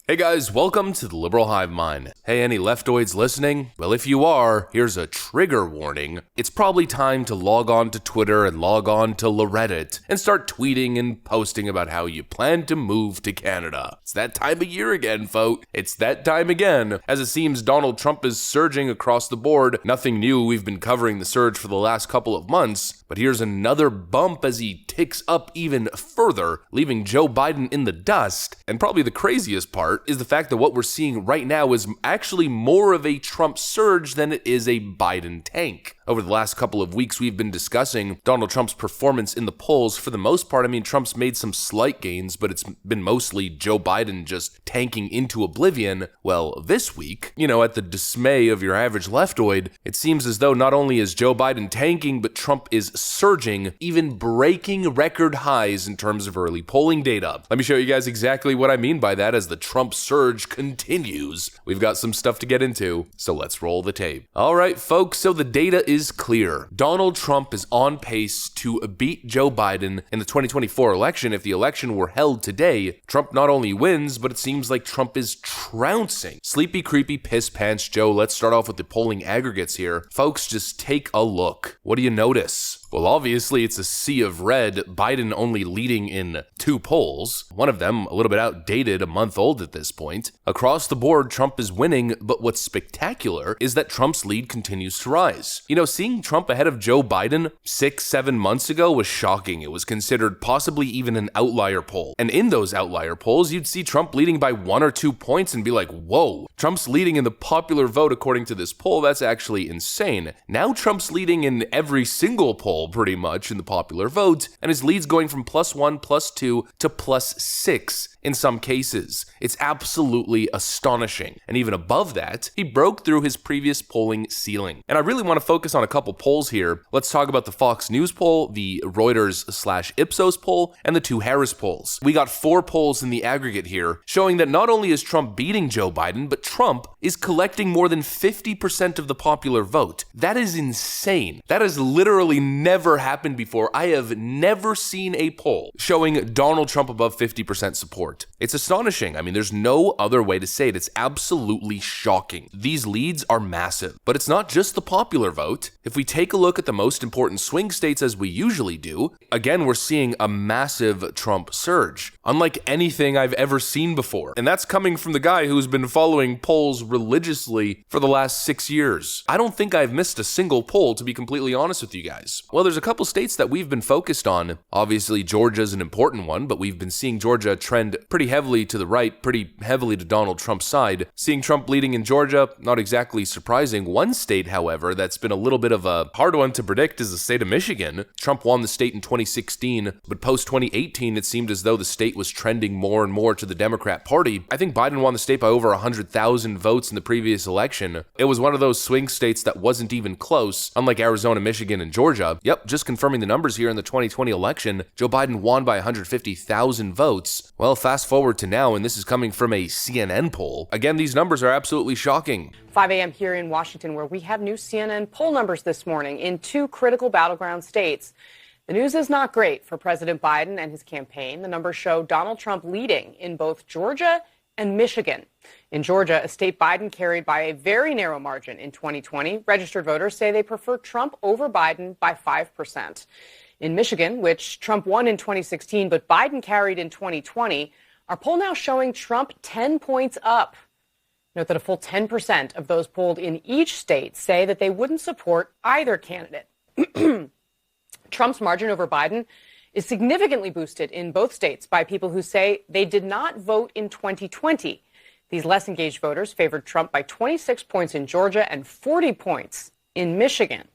Hey guys, welcome to the Liberal Hive Mind. Hey, any leftoids listening? Well, if you are, here's a trigger warning. It's probably time to log on to Twitter and log on to Reddit and start tweeting and posting about how you plan to move to Canada. It's that time of year again, folks. It's that time again. As it seems, Donald Trump is surging across the board. Nothing new, we've been covering the surge for the last couple of months. But here's another bump as he ticks up even further, leaving Joe Biden in the dust. And probably the craziest part is the fact that what we're seeing right now is actually more of a Trump surge than it is a Biden tank. Over the last couple of weeks, we've been discussing Donald Trump's performance in the polls. For the most part, Trump's made some slight gains, but it's been mostly Joe Biden just tanking into oblivion. Well, this week, at the dismay of your average leftoid, it seems as though not only is Joe Biden tanking, but Trump is surging, even breaking record highs in terms of early polling data. Let me show you guys exactly what I mean by that as the Trump surge continues. We've got some stuff to get into, so let's roll the tape. All right, folks, so the data is clear. Donald Trump is on pace to beat Joe Biden in the 2024 election. If the election were held today, Trump not only wins, but it seems like Trump is trouncing Sleepy, creepy, piss pants Joe. Let's start off with the polling aggregates here. Folks, just take a look. What do you notice? Well, obviously, it's a sea of red, Biden only leading in 2 polls, one of them a little bit outdated, a month old at this point. Across the board, Trump is winning, but what's spectacular is that Trump's lead continues to rise. Seeing Trump ahead of Joe Biden 6-7 months ago was shocking. It was considered possibly even an outlier poll. And in those outlier polls, you'd see Trump leading by 1 or 2 points and be like, whoa, Trump's leading in the popular vote according to this poll. That's actually insane. Now Trump's leading in every single poll pretty much in the popular vote, and his lead's going from +1, +2 to +6 in some cases. It's absolutely astonishing. And even above that, he broke through his previous polling ceiling. And I really want to focus on a couple polls here. Let's talk about the Fox News poll, the Reuters/Ipsos poll, and the 2 Harris polls. We got 4 polls in the aggregate here, showing that not only is Trump beating Joe Biden, but Trump is collecting more than 50% of the popular vote. That is insane. That has literally never happened before. I have never seen a poll showing Donald Trump above 50% support. It's astonishing. There's no other way to say it. It's absolutely shocking. These leads are massive, but it's not just the popular vote. If we take a look at the most important swing states as we usually do, again, we're seeing a massive Trump surge, unlike anything I've ever seen before. And that's coming from the guy who's been following polls religiously for the last 6 years. I don't think I've missed a single poll, to be completely honest with you guys. Well, there's a couple states that we've been focused on. Obviously, Georgia's an important one, but we've been seeing Georgia trend pretty heavily to the right, pretty heavily to Donald Trump's side. Seeing Trump leading in Georgia, not exactly surprising. One state, however, that's been a little bit of a hard one to predict is the state of Michigan. Trump won the state in 2016, but post-2018, it seemed as though the state was trending more and more to the Democrat Party. I think Biden won the state by over 100,000 votes in the previous election. It was one of those swing states that wasn't even close, unlike Arizona, Michigan, and Georgia. Yep, just confirming the numbers here in the 2020 election, Joe Biden won by 150,000 votes. Well, fast forward to now, and this is coming from a CNN poll. Again, these numbers are absolutely shocking. 5 a.m. here in Washington, where we have new CNN poll numbers this morning in 2 critical battleground states. The news is not great for President Biden and his campaign. The numbers show Donald Trump leading in both Georgia and Michigan. In Georgia, a state Biden carried by a very narrow margin in 2020, registered voters say they prefer Trump over Biden by 5%. In Michigan, which Trump won in 2016 but Biden carried in 2020, our poll now showing Trump 10 points up. Note that a full 10% of those polled in each state say that they wouldn't support either candidate. Trump's margin over Biden is significantly boosted in both states by people who say they did not vote in 2020. These less engaged voters favored Trump by 26 points in Georgia and 40 points in Michigan.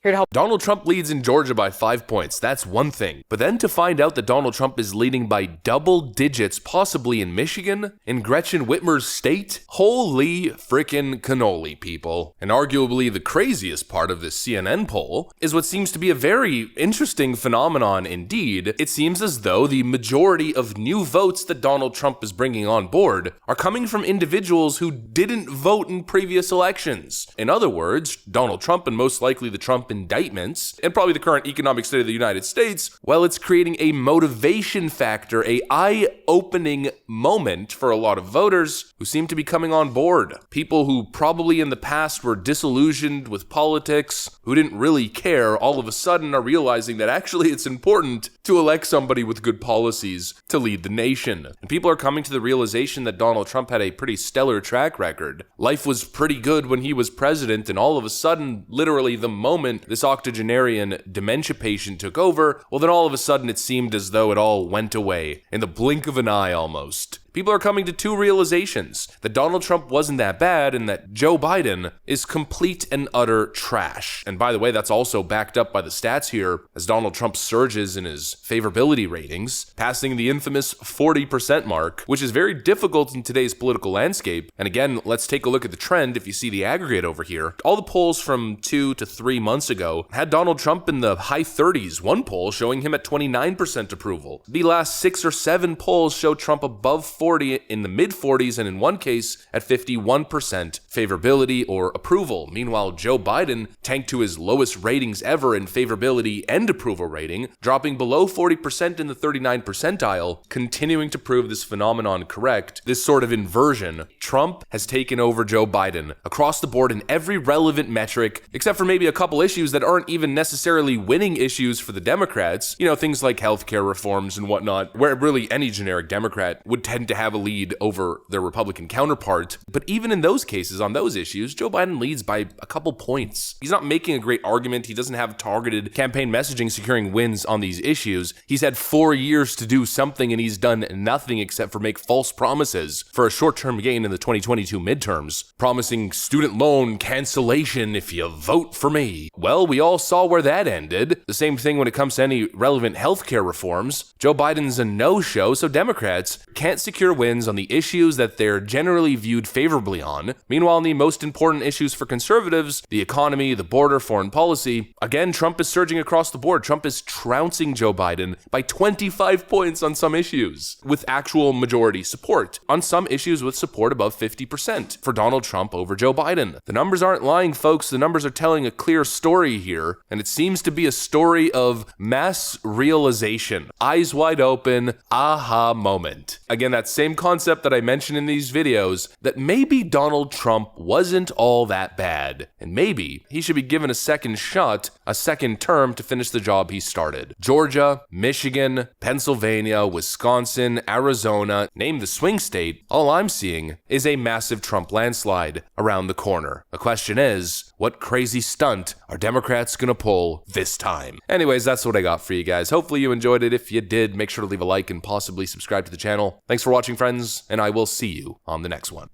Here to help. Donald Trump leads in Georgia by 5 points. That's one thing. But then to find out that Donald Trump is leading by double digits, possibly in Michigan, in Gretchen Whitmer's state, holy frickin' cannoli, people. And arguably the craziest part of this CNN poll is what seems to be a very interesting phenomenon indeed. It seems as though the majority of new votes that Donald Trump is bringing on board are coming from individuals who didn't vote in previous elections. In other words, Donald Trump and most likely the Trump indictments, and probably the current economic state of the United States, well, it's creating a motivation factor, a eye-opening moment for a lot of voters who seem to be coming on board. People who probably in the past were disillusioned with politics, who didn't really care, all of a sudden are realizing that actually it's important to elect somebody with good policies to lead the nation. And people are coming to the realization that Donald Trump had a pretty stellar track record. Life was pretty good when he was president, and all of a sudden, literally the moment this octogenarian dementia patient took over, well then all of a sudden it seemed as though it all went away, in the blink of an eye almost. People are coming to two realizations: that Donald Trump wasn't that bad and that Joe Biden is complete and utter trash. And by the way, that's also backed up by the stats here as Donald Trump surges in his favorability ratings, passing the infamous 40% mark, which is very difficult in today's political landscape. And again, let's take a look at the trend. If you see the aggregate over here, all the polls from 2 to 3 months ago had Donald Trump in the high 30s, one poll showing him at 29% approval. The last 6 or 7 polls show Trump above 40, in the mid-40s, and in one case at 51% favorability or approval. Meanwhile, Joe Biden tanked to his lowest ratings ever in favorability and approval rating, dropping below 40% in the 39th percentile, continuing to prove this phenomenon correct, this sort of inversion. Trump has taken over Joe Biden across the board in every relevant metric, except for maybe a couple issues that aren't even necessarily winning issues for the Democrats. You know, things like healthcare reforms and whatnot, where really any generic Democrat would tend to have a lead over their Republican counterpart. But even in those cases, on those issues, Joe Biden leads by a couple points. He's not making a great argument. He doesn't have targeted campaign messaging securing wins on these issues. He's had 4 years to do something and he's done nothing except for make false promises for a short-term gain in the 2022 midterms, promising student loan cancellation if you vote for me. Well, we all saw where that ended. The same thing when it comes to any relevant healthcare reforms. Joe Biden's a no-show, so Democrats can't secure wins on the issues that they're generally viewed favorably on. Meanwhile, on the most important issues for conservatives, the economy, the border, foreign policy, again, Trump is surging across the board. Trump is trouncing Joe Biden by 25 points on some issues, with actual majority support. On some issues with support above 50% for Donald Trump over Joe Biden. The numbers aren't lying, folks. The numbers are telling a clear story here, and it seems to be a story of mass realization. Eyes wide open, aha moment. Again, that same concept that I mentioned in these videos, that maybe Donald Trump wasn't all that bad, and maybe he should be given a second shot, a second term to finish the job he started. Georgia, Michigan, Pennsylvania, Wisconsin, Arizona, name the swing state, all I'm seeing is a massive Trump landslide around the corner. The question is, what crazy stunt are Democrats gonna pull this time? Anyways, that's what I got for you guys. Hopefully you enjoyed it. If you did, make sure to leave a like and possibly subscribe to the channel. Thanks for watching, friends, and I will see you on the next one.